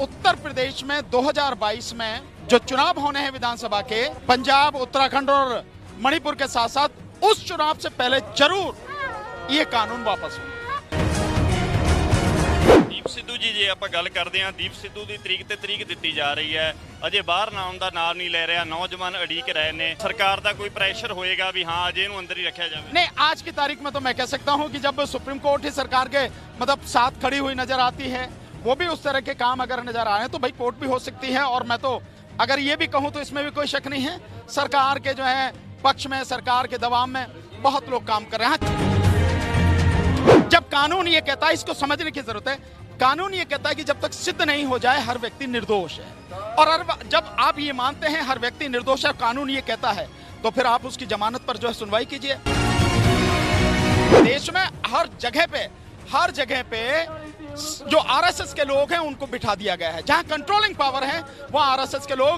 उत्तर प्रदेश में 2022 में जो चुनाव होने हैं विधानसभा के, पंजाब, उत्तराखंड और मणिपुर के साथ साथ उस चुनाव से पहले जरूर ये कानून वापस हो। ਦੀਪ ਸਿੱਧੂ ਜੀ ਜੇ ਆਪਾਂ ਗੱਲ ਕਰਦੇ ਹਾਂ, ਦੀਪ ਸਿੱਧੂ ਦੀ ਤਰੀਕ ਤੇ ਤਰੀਕ ਦਿੱਤੀ ਜਾ ਰਹੀ ਹੈ, ਅਜੇ ਬਾਹਰ ਨਾ ਆਉਣ ਦਾ ਨਾਮ नहीं ले रहा, नौजवान अड़ीक रहे ने, सरकार का कोई प्रेशर होएगा भी हाँ अजय ਨੂੰ अंदर ही रखा जाए? नहीं, आज की तारीख में तो मैं कह सकता हूं कि जब सुप्रीम कोर्ट ही सरकार के मतलब साथ खड़ी हुई नजर आती है, वो भी उस तरह के काम अगर नजर आए तो भाई कोर्ट भी हो सकती है। और मैं तो अगर ये भी कहूं तो इसमें भी कोई शक नहीं है, सरकार के जो है पक्ष में, सरकार के दबाव में बहुत लोग काम कर रहे हैं। जब कानून ये कहता है, इसको समझने की जरूरत है, कानून ये कहता है कि जब तक सिद्ध नहीं हो जाए हर व्यक्ति निर्दोष है। और जब आप ये मानते हैं हर व्यक्ति निर्दोष है, कानून ये कहता है, तो फिर आप उसकी जमानत पर जो है सुनवाई कीजिए। देश में हर जगह पे जो आरएसएस के लोग हैं उनको बिठा दिया गया है। जहां कंट्रोलिंग पावर है वहां आरएसएस के लोग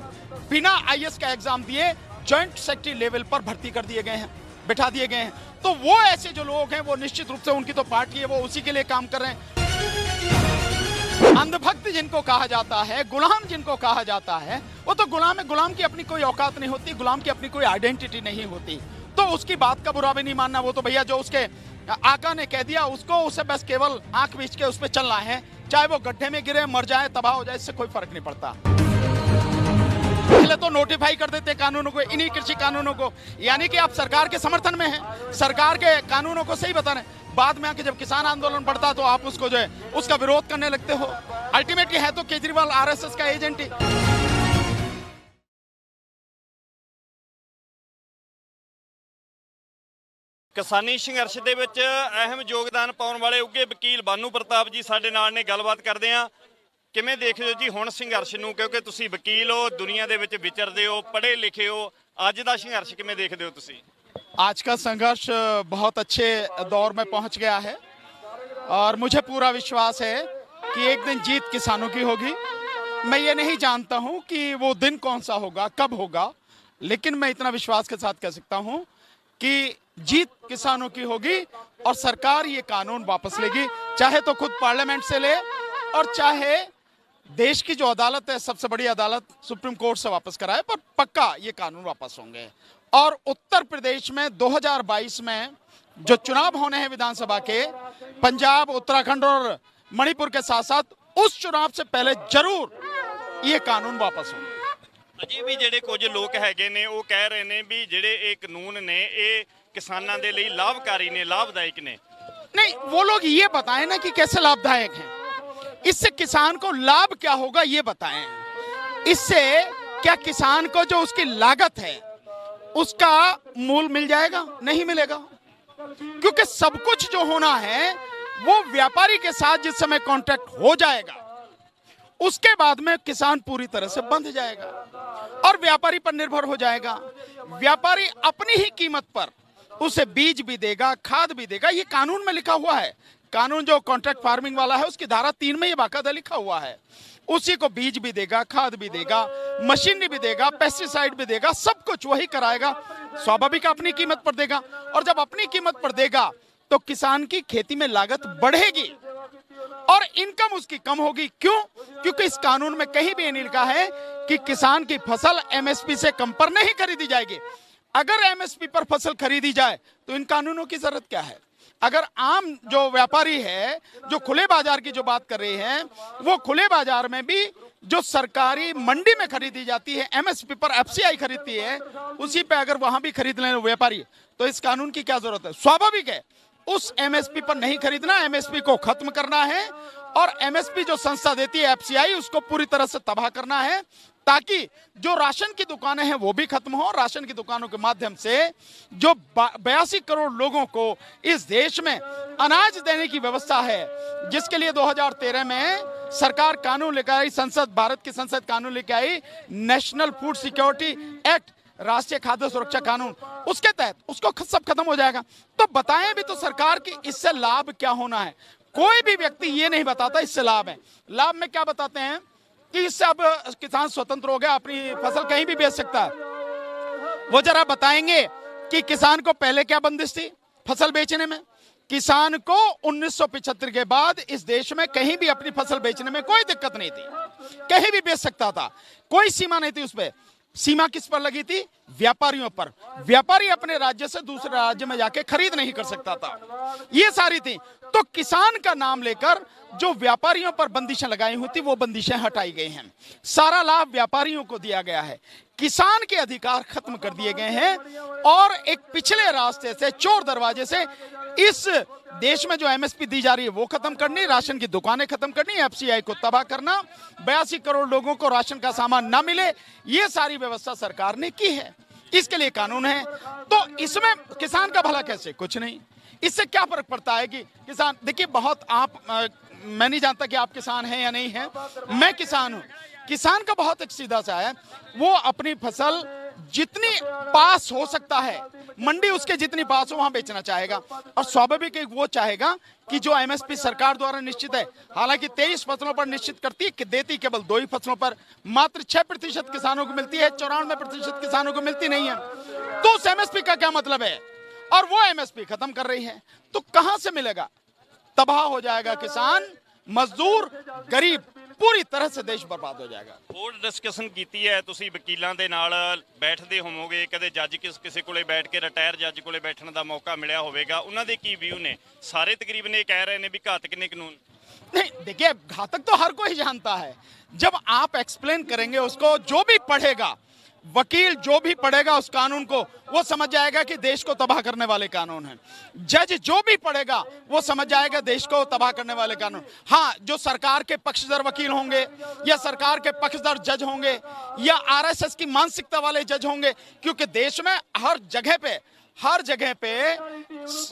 बिना आईएएस का एग्जाम दिए जॉइंट सेक्रेटरी लेवल पर भर्ती कर दिए गए हैं, बिठा दिए गए हैं। तो वो ऐसे जो लोग हैं वो निश्चित रूप से उनकी तो पार्टी है, वो उसी के लिए काम कर रहे हैं। अंधभक्त जिनको कहा जाता है, गुलाम जिनको कहा जाता है, वो तो गुलाम है। गुलाम की अपनी कोई औकात नहीं होती, गुलाम की अपनी कोई आइडेंटिटी नहीं होती, तो उसकी बात का बुरा भी नहीं मानना। वो तो भैया जो उसके आका ने कह दिया उसको, उसे बस केवल आंख बीच के उस पर चलना है, चाहे वो गड्ढे में गिरे, मर जाए, तबाह हो जाए, इससे कोई फर्क नहीं पड़ता। पहले तो नोटिफाई कर देते कानूनों को, इन्हीं कृषि कानूनों को, यानी कि आप सरकार के समर्थन में हैं, सरकार के कानूनों को सही बता रहे हैं। बाद में आके जब किसान आंदोलन बढ़ता तो आप उसको जो है उसका विरोध करने लगते हो। अल्टीमेटली है तो केजरीवाल आरएसएस का एजेंट ही। किसानी संघर्ष ਦੇ ਵਿੱਚ ਅਹਿਮ ਯੋਗਦਾਨ ਪਾਉਣ ਵਾਲੇ ਉੱਘੇ ਵਕੀਲ ਬਾਨੂ ਪ੍ਰਤਾਪ ਜੀ ਸਾਡੇ ਨਾਲ ਨੇ, ਗੱਲਬਾਤ ਕਰਦੇ ਆ। ਕਿਵੇਂ ਦੇਖਦੇ ਹੋ ਜੀ ਹੁਣ ਸੰਘਰਸ਼ ਨੂੰ, ਕਿਉਂਕਿ ਤੁਸੀਂ ਵਕੀਲ ਹੋ, ਦੁਨੀਆ ਦੇ ਵਿੱਚ ਵਿਚਰਦੇ ਹੋ, ਪੜ੍ਹੇ ਲਿਖੇ ਹੋ, ਅੱਜ ਦਾ ਸੰਘਰਸ਼ ਕਿਵੇਂ ਦੇਖਦੇ ਹੋ ਤੁਸੀਂ? आज का संघर्ष बहुत अच्छे दौर में पहुंच गया है और मुझे पूरा विश्वास है कि एक दिन जीत किसानों की होगी। मैं ये नहीं जानता हूं कि वो दिन कौन सा होगा, कब होगा, लेकिन मैं इतना विश्वास के साथ कह सकता हूं कि जीत किसानों की होगी और सरकार ये कानून वापस लेगी, चाहे तो खुद पार्लियामेंट से ले और चाहे देश की जो अदालत है, सबसे बड़ी अदालत सुप्रीम कोर्ट से वापस कराए, पर पक्का ये कानून वापस होंगे। और उत्तर प्रदेश में 2022 में जो चुनाव होने हैं विधानसभा के, पंजाब, उत्तराखंड और मणिपुर के साथ साथ उस चुनाव से पहले जरूर ये कानून वापस होंगे। ਅਜੇ ਵੀ ਜਿਹੜੇ ਕੁਝ ਲੋਕ ਹੈਗੇ ਨੇ ਉਹ ਕਹਿ ਰਹੇ ਨੇ ਵੀ ਜਿਹੜੇ ਇਹ ਕਾਨੂੰਨ ਨੇ ਇਹ ਕਿਸਾਨਾਂ ਦੇ ਲਈ ਲਾਭਕਾਰੀ ਨੇ, ਲਾਭਦਾਇਕ ਨੇ। नहीं, वो लोग ये बताएं ना कि कैसे लाभदायक हैं, इससे किसान को लाभ क्या होगा ये बताएं। इससे क्या किसान को जो उसकी लागत है उसका मूल मिल जाएगा? नहीं मिलेगा, क्योंकि सब कुछ जो होना है वो व्यापारी के साथ जिस समय कॉन्ट्रैक्ट हो जाएगा उसके बाद में किसान पूरी तरह से बंध जाएगा और व्यापारी पर निर्भर हो जाएगा। व्यापारी अपनी ही कीमत पर उसे बीज भी देगा, खाद भी देगा, ये कानून में लिखा हुआ है। कानून जो कॉन्ट्रैक्ट फार्मिंग वाला है उसकी धारा 3 में ये बाकायदा लिखा हुआ है। उसी को बीज भी देगा, खाद भी देगा, मशीनरी भी देगा, पेस्टिसाइड भी देगा, सब कुछ वही कराएगा। स्वाभाविक अपनी कीमत पर देगा, और जब अपनी कीमत पर देगा तो किसान की खेती में लागत बढ़ेगी और इनकम उसकी कम होगी। क्यों? क्योंकि इस कानून में कहीं भी ये नहीं लिखा है कि किसान की फसल एमएसपी से कम पर नहीं खरीदी जाएगी। अगर एमएसपी पर फसल खरीदी जाए तो इन कानूनों की जरूरत क्या है? अगर आम जो व्यापारी है, जो खुले बाजार की जो बात कर रहे हैं, वो खुले बाजार में भी जो सरकारी मंडी में खरीदी जाती है एमएसपी पर, एफसीआई खरीदती है, उसी पे अगर वहां भी खरीद लें व्यापारी, तो इस कानून की क्या जरूरत है? स्वाभाविक है उस एमएसपी पर नहीं खरीदना, एमएसपी को खत्म करना है और एमएसपी जो संस्था देती है एफसीआई, उसको पूरी तरह से तबाह करना है, ताकि जो राशन की दुकानें हैं वो भी खत्म हो। राशन की दुकानों के माध्यम से जो 82 करोड़ लोगों को इस देश में अनाज देने की व्यवस्था है, जिसके लिए 2013 में सरकार कानून लेकर आई, भारत की संसद कानून लेकर आई, नेशनल फूड सिक्योरिटी एक्ट, राष्ट्रीय खाद्य सुरक्षा कानून, उसके तहत उसको सब खत्म हो जाएगा। तो बताएं भी तो सरकार की इससे लाभ क्या होना है? कोई भी व्यक्ति ये नहीं बताता इससे लाभ है। लाभ में क्या बताते हैं कि इससे अब किसान स्वतंत्र हो गया, अपनी फसल कहीं भी बेच सकता है। वो जरा बताएंगे कि किसान को पहले क्या बंदिश थी फसल बेचने में? किसान को 1975 के बाद इस देश में कहीं भी अपनी फसल बेचने में कोई दिक्कत नहीं थी। कहीं भी बेच सकता था, कोई सीमा नहीं थी उस पर। सीमा किस पर लगी थी? व्यापारियों पर। व्यापारी अपने राज्य से दूसरे राज्य में जाके खरीद नहीं कर सकता था, ये सारी थी। तो किसान का नाम लेकर जो व्यापारियों पर बंदिशें लगाई हुई थी वो बंदिशें हटाई गई हैं, सारा लाभ व्यापारियों को दिया गया है, किसान के अधिकार खत्म कर दिए गए हैं। और एक पिछले रास्ते से, चोर दरवाजे से इस देश में जो एमएसपी दी जा रही है वो खत्म करनी, राशन की दुकानें खत्म करनी, एफसीआई को तबाह करना, 82 करोड़ लोगों को राशन का सामान ना मिले, ये सारी व्यवस्था सरकार ने की है। इसके लिए कानून है। तो इसमें किसान का भला कैसे? कुछ नहीं। इससे क्या फर्क पड़ता है कि किसान, देखिए बहुत मैं नहीं जानता कि आप किसान हैं या नहीं हैं, मैं किसान हूं। किसान का बहुत एक सीधा सा है, वो अपनी फसल जितनी पास हो सकता है, मंडी उसके जितनी पास हो वहां बेचना चाहेगा। और स्वाभाविक है वो चाहेगा कि जो एमएसपी सरकार द्वारा निश्चित है, हालांकि 23 फसलों पर निश्चित करती है, देती केवल 2 ही फसलों पर, मात्र 6% किसानों को मिलती है, 94% किसानों को मिलती नहीं है। तो उस एमएसपी का क्या मतलब है? और वो एमएसपी खत्म कर रही है, तो कहां से मिलेगा? तबाह हो जाएगा किसान, मजदूर, गरीब, पूरी तरह से देश बर्बाद हो जाएगा। ਹੋਰ ਡਿਸਕਸ਼ਨ ਕੀਤੀ ਹੈ ਤੁਸੀਂ ਵਕੀਲਾਂ ਦੇ ਨਾਲ ਬੈਠਦੇ ਹੋਵੋਗੇ, ਕਦੇ ਜੱਜ ਕਿਸੇ ਕੋਲੇ ਬੈਠ ਕੇ ਰਿਟਾਇਰ ਜੱਜ ਕੋਲੇ ਬੈਠਣ ਦਾ ਮੌਕਾ ਮਿਲਿਆ ਹੋਵੇਗਾ, ਉਹਨਾਂ ਦੇ ਕੀ ਵਿਊ ਨੇ? ਸਾਰੇ ਤਕਰੀਬਨ ਇਹ ਕਹਿ ਰਹੇ ਨੇ ਵੀ ਘਾਤਕ ਨੇ ਕਾਨੂੰਨ। नहीं देखिए, घातक तो हर कोई जानता है, जब आप एक्सप्लेन करेंगे उसको, जो भी पढ़ेगा, वकील जो भी पढ़ेगा उस कानून को, वो समझ जाएगा कि देश को तबाह करने वाले कानून हैं। जज जो भी पढ़ेगा वो समझ जाएगा देश को तबाह करने वाले कानून। हाँ, जो सरकार के पक्षधर वकील होंगे या सरकार के पक्षधर जज होंगे या आरएसएस की मानसिकता वाले जज होंगे, क्योंकि देश में हर जगह पे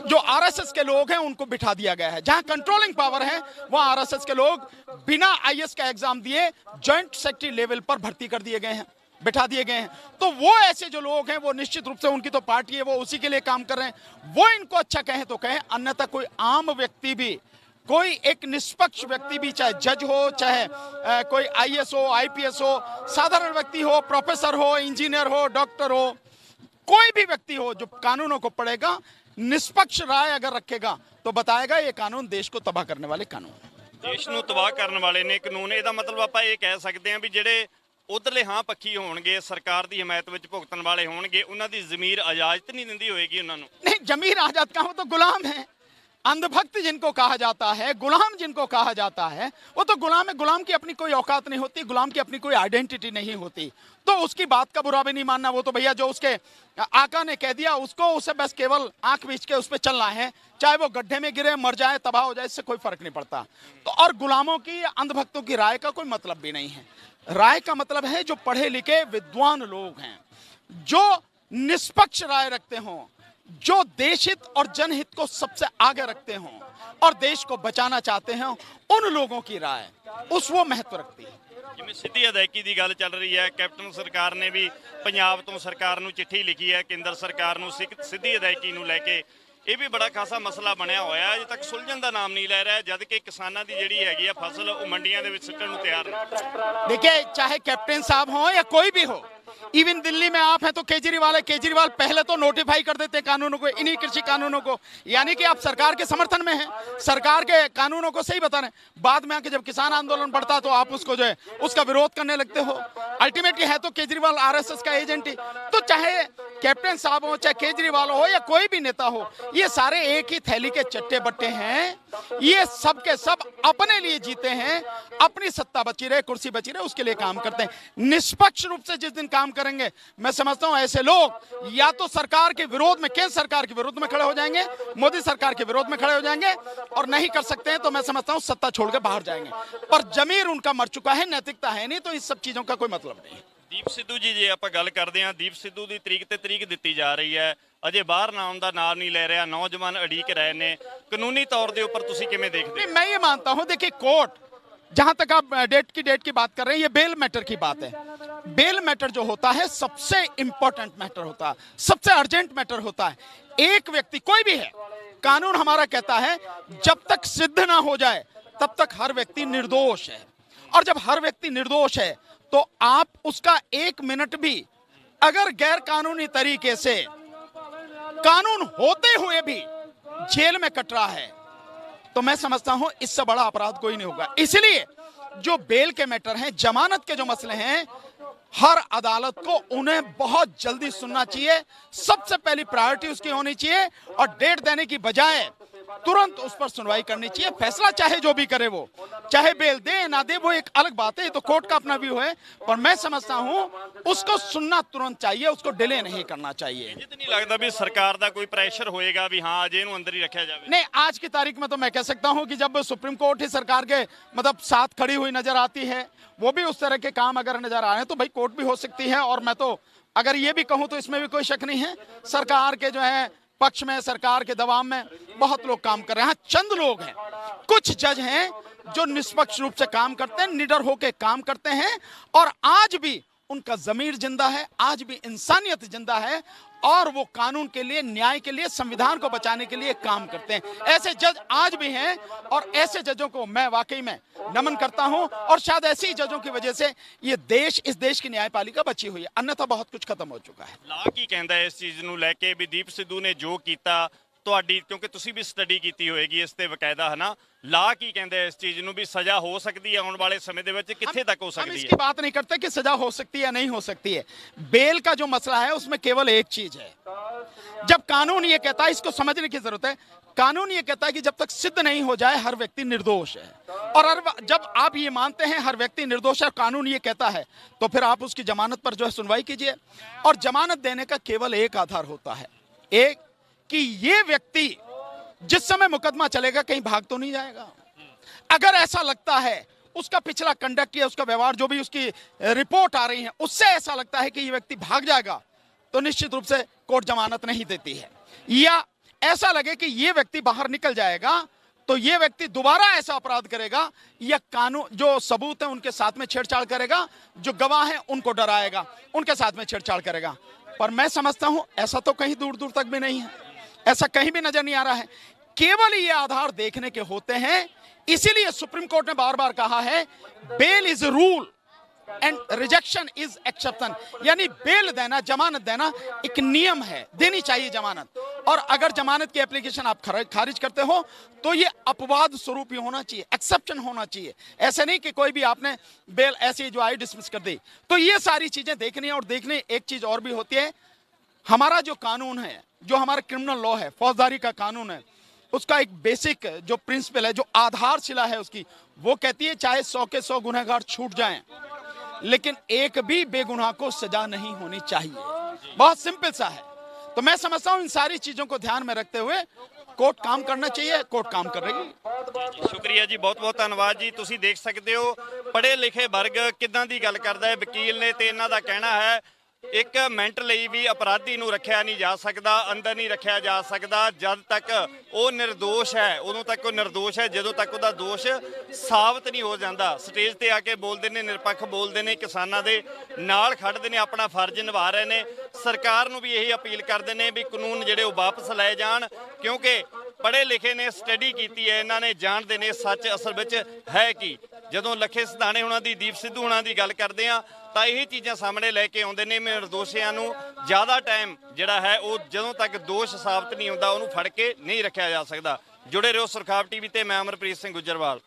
जो आरएसएस के लोग हैं उनको बिठा दिया गया है। जहां कंट्रोलिंग पावर है वहां आरएसएस के लोग बिना आईएएस का एग्जाम दिए जॉइंट सेक्रेटरी लेवल पर भर्ती कर दिए गए हैं, बिठा दिए गए हैं। तो वो ऐसे जो लोग हैं वो निश्चित रूप से, उनकी तो पार्टी है, वो उसी के लिए काम कर रहे हैं। वो इनको अच्छा कहें तो कहें, अन्यथा कोई आम व्यक्ति भी, कोई एक निष्पक्ष व्यक्ति भी, चाहे जज हो, चाहे कोई आईएएस हो, आईपीएस हो, साधारण व्यक्ति हो, प्रोफेसर हो, इंजीनियर हो, डॉक्टर हो, कोई भी व्यक्ति हो जो कानूनों को पढ़ेगा, निष्पक्ष राय अगर रखेगा तो बताएगा ये कानून देश को तबाह करने वाले कानून। ਦੇਸ਼ ਨੂੰ ਤਬਾਹ ਕਰਨ ਵਾਲੇ ਨੇ ਕਾਨੂੰਨ। ਇਹਦਾ ਮਤਲਬ ਆਪਾਂ ਇਹ ਕਹਿ ਸਕਦੇ ਹਾਂ ਵੀ ਜਿਹੜੇ ਉਧਰਲੇ ਹਾਂ ਪੱਖੀ ਹੋਣਗੇ, ਸਰਕਾਰ ਦੀ ਹਮਾਇਤ ਵਿੱਚ ਭੁਗਤਣ ਵਾਲੇ ਹੋਣਗੇ, ਉਹਨਾਂ ਦੀ ਜ਼ਮੀਰ ਇਜਾਜ਼ਤ नहीं ਦਿੰਦੀ ਹੋਏਗੀ ਉਹਨਾਂ ਨੂੰ। नहीं, जमीर आजाद का, वो तो गुलाम है। अंधभक्त जिनको कहा जाता है, गुलाम जिनको कहा जाता है, वो तो गुलाम है। गुलाम की अपनी कोई औकात नहीं होती, गुलाम की अपनी कोई आइडेंटिटी नहीं होती, तो उसकी बात का बुरा भी नहीं मानना। वो तो भैया जो उसके आका ने कह दिया उसको, उसे बस केवल आंख बीच के उस पर चलना है, चाहे वो गड्ढे में गिरे, मर जाए, तबाह हो जाए, इससे कोई फर्क नहीं पड़ता। तो और गुलामों की, अंधभक्तों की राय का कोई मतलब भी नहीं है। राय का मतलब है जो पढ़े लिखे विद्वान लोग हैं, जो निष्पक्ष राय रखते हों, जो देशहित और जनहित को सबसे आगे रखते हों और देश को बचाना चाहते हैं, उन लोगों की राय वो महत्व रखती है। ਜਿਵੇਂ ਸਿੱਧੀ ਅਦਾਇਗੀ ਦੀ ਗੱਲ ਚੱਲ ਰਹੀ ਹੈ, ਕੈਪਟਨ ਸਰਕਾਰ ਨੇ ਵੀ ਪੰਜਾਬ ਤੋਂ ਸਰਕਾਰ ਨੂੰ ਚਿੱਠੀ ਲਿਖੀ ਹੈ, ਕੇਂਦਰ ਸਰਕਾਰ ਨੂੰ ਸਿੱਧੀ ਅਦਾਇਗੀ ਨੂੰ ਲੈ ਕੇ। ਇਹ ਵੀ ਬੜਾ ਖਾਸਾ ਮਸਲਾ ਬਣਿਆ ਹੋਇਆ ਹੈ, ਅਜੇ ਤੱਕ ਸੁਲਝਣ ਦਾ ਨਾਮ ਨਹੀਂ ਲੈ ਰਿਹਾ, ਜਦ ਕਿ ਕਿਸਾਨਾਂ ਦੀ ਜਿਹੜੀ ਹੈਗੀ ਆ ਫਸਲ ਉਹ ਮੰਡੀਆਂ ਦੇ ਵਿੱਚ ਸਿੱਟਣ ਨੂੰ ਤਿਆਰ ਨੇ। देखिए, चाहे कैप्टन साहब हो या कोई भी हो, इवन दिल्ली में आप हैं तो केजरीवाल पहले तो नोटिफाई कर देते हैं कानूनों को, इन्हीं कृषि कानूनों को, यानी कि आप सरकार के समर्थन में हैं, सरकार के कानूनों को सही बता रहे हैं। बाद में आके जब किसान आंदोलन बढ़ता है तो आप उसको जो है उसका विरोध करने लगते हो। अल्टीमेटली है तो केजरीवाल आरएसएस का एजेंट ही। तो चाहे कैप्टन साहब हो, चाहे केजरीवाल हो या कोई भी नेता हो, ये सारे एक ही थैली के चट्टे बट्टे हैं। ये सब के सब अपने लिए जीते हैं, अपनी सत्ता बची रहे, कुर्सी बची रहे, उसके लिए काम करते हैं। निष्पक्ष रूप से जिस दिन काम करेंगे, मैं समझता हूं ऐसे लोग या तो सरकार के विरोध में, केंद्र सरकार के विरोध में खड़े हो जाएंगे, मोदी सरकार के विरोध में खड़े हो जाएंगे, और नहीं कर सकते हैं तो मैं समझता हूं सत्ता छोड़ के बाहर जाएंगे। पर जमीर उनका मर चुका है, नैतिकता है नहीं, तो इस सब चीजों का कोई मतलब नहीं। ਦੀਪ ਸਿੱਧੂ ਜੀ, ਜੇ ਆਪਾਂ ਗੱਲ ਕਰਦੇ ਹਾਂ, ਦੀਪ ਸਿੱਧੂ ਦੀ ਤਰੀਕ ਤੇ ਤਰੀਕ ਦਿੱਤੀ ਜਾ ਰਹੀ ਹੈ, ਅਜੇ ਬਾਹਰ ਨਾ ਆਉਣ ਦਾ ਨਾਮ नहीं ले रहा, नौजवान अड़ीक रहे ने, कानूनी तौर के ऊपर तुसी किवें देखदे? मैं ये मानता हूं, देखिए कोर्ट, जहां तक आप डेट की बात कर रहे हैं, ये बेल मैटर की बात है। बेल मैटर जो होता है सबसे इंपॉर्टेंट मैटर होता है, सबसे अर्जेंट मैटर होता है। एक व्यक्ति कोई भी है, कानून हमारा कहता है जब तक सिद्ध ना हो जाए तब तक हर व्यक्ति निर्दोष है, और जब हर व्यक्ति निर्दोष है तो आप उसका 1 मिनट भी अगर गैर कानूनी तरीके से, कानून होते हुए भी जेल में कट रहा है, तो मैं समझता हूं इससे बड़ा अपराध कोई नहीं होगा। इसलिए जो बेल के मैटर हैं, जमानत के जो मसले हैं, हर अदालत को उन्हें बहुत जल्दी सुनना चाहिए। सबसे पहली प्रायोरिटी उसकी होनी चाहिए और डेट देने की बजाय तुरंत उस पर सुनवाई करनी चाहिए। फैसला चाहे जो भी करे, वो चाहे बेल दे ना दे, वो एक अलग बात है, ये तो कोर्ट का अपना व्यू है, पर मैं समझता हूं उसको सुनना तुरंत चाहिए, उसको डिले नहीं करना चाहिए। जितनी लगता भी सरकार का कोई प्रेशर होएगा भी हाँ अजय ਨੂੰ अंदर ही रखा जाए। नहीं, आज की तारीख में तो मैं कह सकता हूं कि जब सुप्रीम कोर्ट ही सरकार के मतलब साथ खड़ी हुई नजर आती है, वो भी उस तरह के काम अगर नजर आ रहे हैं तो भाई कोर्ट भी हो सकती है। और मैं तो अगर ये भी कहूं तो इसमें भी कोई शक नहीं है, सरकार के जो है पक्ष में, सरकार के दबाव में बहुत लोग काम कर रहे हैं। चंद लोग हैं, कुछ जज हैं जो निष्पक्ष रूप से काम करते हैं, निडर होकर काम करते हैं, और आज भी उनका जमीर जिंदा है, आज भी इंसानियत जिंदा है, और वो कानून के लिए, न्याय के लिए, संविधान को बचाने के लिए काम करते हैं। ऐसे जज आज भी हैं और ऐसे जजों को मैं वाकई में नमन करता हूं, और शायद ऐसे ही जजों की वजह से ये देश, इस देश की न्यायपालिका बची हुई है, अन्यथा बहुत कुछ खत्म हो चुका है। ਲਾ ਕੀ ਕਹਿੰਦਾ ਹੈ ਇਸ ਚੀਜ਼ ਨੂੰ ਲੈ ਕੇ ਵੀ ਦੀਪ ਸਿੱਧੂ ਨੇ ਜੋ ਕੀਤਾ, ਤੁਹਾਡੀ ਕਿਉਂਕਿ ਤੁਸੀਂ ਵੀ ਸਟੱਡੀ ਕੀਤੀ ਹੋਏਗੀ ਇਸ ਤੇ ਬਕਾਇਦਾ, ਹੈ ਨਾ, ਲਾ ਕੀ ਕਹਿੰਦਾ ਹੈ ਇਸ ਚੀਜ਼ ਨੂੰ ਵੀ ਸਜ਼ਾ ਹੋ ਸਕਦੀ ਹੈ ਆਉਣ ਵਾਲੇ ਸਮੇਂ ਦੇ ਵਿੱਚ, ਕਿੱਥੇ तक हो हम सकती इसकी है? बात नहीं करते कि सजा हो सकती है या नहीं हो सकती है। बेल का जो मसला है उसमें केवल एक चीज है, जब कानून ये कहता है, इसको समझने की जरूरत है, कानून ये कहता है कि जब तक सिद्ध नहीं हो जाए हर व्यक्ति निर्दोष है, और जब आप ये मानते हैं हर व्यक्ति निर्दोष है, कानून ये कहता है, तो फिर आप उसकी जमानत पर जो है सुनवाई कीजिए। और जमानत देने का केवल एक आधार होता है, एक, कि ये व्यक्ति जिस समय मुकदमा चलेगा कहीं भाग तो नहीं जाएगा। अगर ऐसा लगता है, उसका पिछला कंडक्ट या उसका व्यवहार, जो भी उसकी रिपोर्ट आ रही है, उससे ऐसा लगता है कि ये व्यक्ति भाग जाएगा, तो निश्चित रूप से कोर्ट जमानत नहीं देती है। या ऐसा लगे कि ये व्यक्ति बाहर निकल जाएगा, तो ये व्यक्ति दोबारा ऐसा अपराध करेगा, या कानून जो सबूत है उनके साथ में छेड़छाड़ करेगा, जो गवाह हैं उनको डराएगा, उनके साथ में छेड़छाड़ करेगा। पर मैं समझता हूं ऐसा तो कहीं दूर दूर तक भी नहीं है, ऐसा कहीं भी नजर नहीं आ रहा है। केवल ये आधार देखने के होते हैं, इसीलिए सुप्रीम कोर्ट ने बार बार कहा है bail is rule and rejection is exception, यानी बेल देना, जमानत देना एक नियम है, देनी चाहिए जमानत। और अगर जमानत की एप्लीकेशन आप खारिज करते हो तो ये अपवाद स्वरूप ही होना चाहिए, एक्सेप्शन होना चाहिए। ऐसे नहीं कि कोई भी आपने बेल ऐसी जो आई डिसमिस कर दी। तो ये सारी चीजें देखनी है। और देखने एक चीज और भी होती है, हमारा जो कानून है, जो हमारा क्रिमिनल लॉ है, फौजदारी का कानून है, उसका एक बेसिक जो प्रिंसिपल है, जो आधारशिला है उसकी, वो कहती है चाहे 100 के 100 गुनहगार छूट जाएं, लेकिन एक भी बेगुनाह को सजा नहीं होनी चाहिए। बहुत सिंपल सा है। तो मैं समझता हूं इन सारी चीजों को ध्यान में रखते हुए कोर्ट काम करना चाहिए, कोर्ट काम कर रही है। ਸ਼ੁਕਰੀਆ ਜੀ, ਬਹੁਤ ਬਹੁਤ ਧੰਨਵਾਦ ਜੀ। ਤੁਸੀਂ ਦੇਖ ਸਕਦੇ ਹੋ ਪੜ੍ਹੇ ਲਿਖੇ ਵਰਗ ਕਿੱਦਾਂ ਦੀ ਗੱਲ ਕਰਦਾ ਹੈ, ਵਕੀਲ ਨੇ, ਤੇ ਇਹਨਾਂ ਦਾ ਕਹਿਣਾ ਹੈ ਇੱਕ ਮਿੰਟ ਲਈ ਵੀ ਅਪਰਾਧੀ ਨੂੰ ਰੱਖਿਆ ਨਹੀਂ ਜਾ ਸਕਦਾ, ਅੰਦਰ ਨਹੀਂ ਰੱਖਿਆ ਜਾ ਸਕਦਾ ਜਦ ਤੱਕ ਉਹ ਨਿਰਦੋਸ਼ ਹੈ, ਉਦੋਂ ਤੱਕ ਉਹ ਨਿਰਦੋਸ਼ ਹੈ ਜਦੋਂ ਤੱਕ ਉਹਦਾ ਦੋਸ਼ ਸਾਬਤ ਨਹੀਂ ਹੋ ਜਾਂਦਾ। ਸਟੇਜ ਤੇ ਆ ਕੇ ਬੋਲਦੇ ਨੇ, ਨਿਰਪੱਖ ਬੋਲਦੇ ਨੇ, ਕਿਸਾਨਾਂ ਦੇ ਨਾਲ ਖੜਦੇ ਨੇ, ਆਪਣਾ ਫਰਜ਼ ਨਿਭਾ ਰਹੇ ਨੇ। ਸਰਕਾਰ ਨੂੰ ਵੀ ਇਹੀ ਅਪੀਲ ਕਰਦੇ ਨੇ ਵੀ ਕਾਨੂੰਨ ਜਿਹੜੇ ਉਹ ਵਾਪਸ ਲਏ ਜਾਣ, ਕਿਉਂਕਿ ਪੜ੍ਹੇ ਲਿਖੇ ਨੇ, ਸਟੱਡੀ ਕੀਤੀ ਹੈ, ਇਹਨਾਂ ਨੇ ਜਾਣਦੇ ਨੇ ਸੱਚ ਅਸਲ ਵਿੱਚ ਹੈ ਕੀ। ਜਦੋਂ ਲੱਖੇ ਸਿਧਾਣੇ ਹੁਣਾਂ ਦੀ, ਦੀਪ ਸਿੱਧੂ ਹੁਣਾਂ ਦੀ ਗੱਲ ਕਰਦੇ ਆ ਤਾਂ ਇਹੀ ਚੀਜ਼ਾਂ ਸਾਹਮਣੇ ਲੈ ਕੇ ਆਉਂਦੇ ਨੇ। ਨਿਰਦੋਸ਼ੀਆਂ ਨੂੰ ਜ਼ਿਆਦਾ ਟਾਈਮ ਜਿਹੜਾ ਹੈ ਉਹ ਜਦੋਂ ਤੱਕ ਦੋਸ਼ ਸਾਬਤ ਨਹੀਂ ਹੁੰਦਾ ਉਹਨੂੰ ਫੜ ਕੇ ਨਹੀਂ ਰੱਖਿਆ ਜਾ ਸਕਦਾ। ਜੁੜੇ ਰਹੋ ਸੁਰਖਾਬ ਟੀਵੀ ਤੇ, ਮੈਂ ਅਮਰਪ੍ਰੀਤ ਸਿੰਘ ਗੁੱਜਰਵਾਲ।